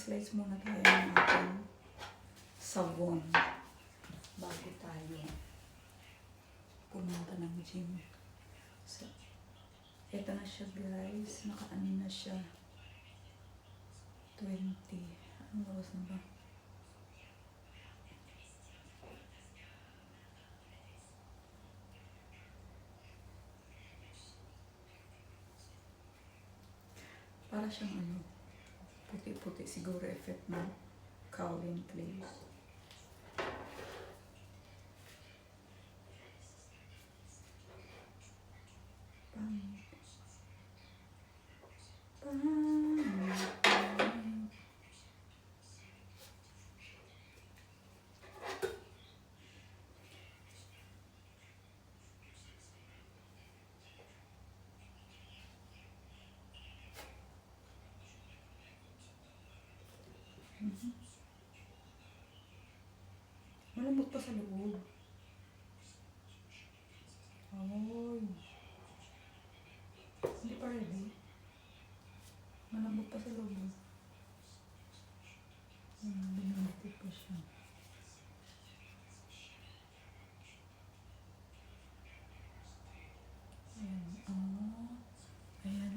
mag-slice muna tayo ng ating sabon bago tayo pumunta ng gym. So, ito na siya guys. Nakaano na siya. 20. Anong oras na ba? Para siyang ano, puti-puti siguro effect ng Calvin Klein. Malambot pa sa loob. Ay. Hindi pa ready. Malambot pa sa loob. Binamit pa siya. Ayan. Ayan.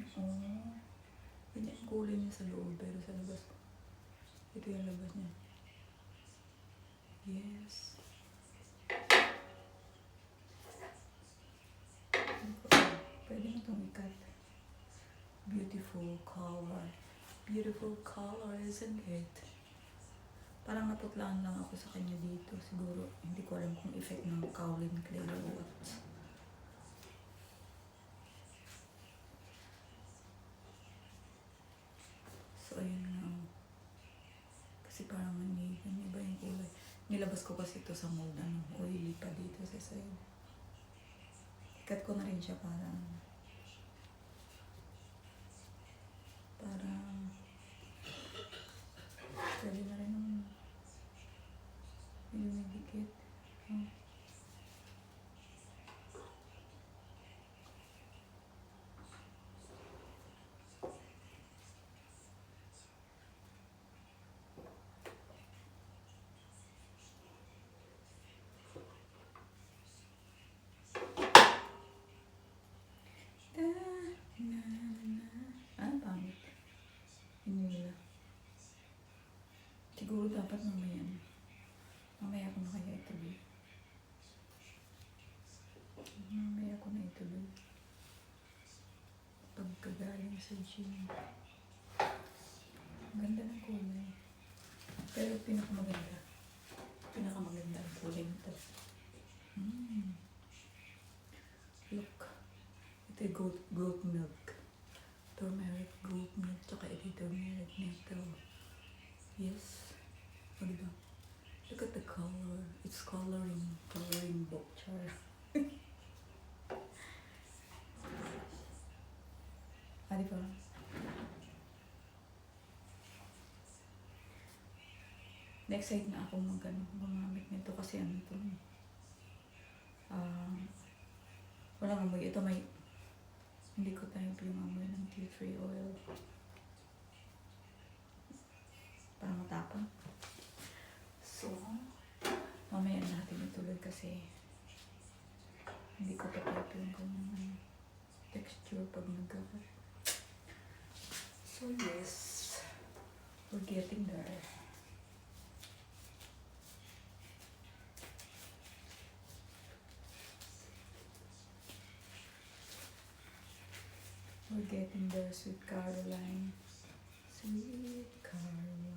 Ganyan kulay niya sa loob pero sa labas. Ito yung labas niya. Yes. Pwede mo itong ikat. Beautiful color. Beautiful color, isn't it? Parang naputlaan lang ako sa kanya dito. Siguro, hindi ko alam kung effect ng Calvin Klein or what. So, ayun nga. Kasi parang iba yung kulay. Nilabas ko kasi ito sa mold. Oily pa dito sa side. Ikat ko na rin siya parang pwede na rin naman. Hindi nagdikit. Pangit. Hinila. Siguro dapat mamaya na. Mamaya ko na kaya ituloy. Mamaya ko na ituloy. Pagkagaling sa gym. Ganda ng kulay. Pero pinakamaganda ang kulay nito. Look. Ito yung goat milk. Turmeric goat milk. Tsaka ito yung turmeric nettle. Yes. O diba? Look at the color. It's coloring book. Char. Diba? Na-excite na ako gumamit nito kasi ano ito. Walang amoy. Ito may hindi ko type yung amoy ng tea tree oil. Para matapang. So, mamaya natin ituloy kasi hindi ko pa type yung kanyang texture pag nagkakat. So yes, we're getting there. We're getting there, Sweet Caroline. Sweet Caroline.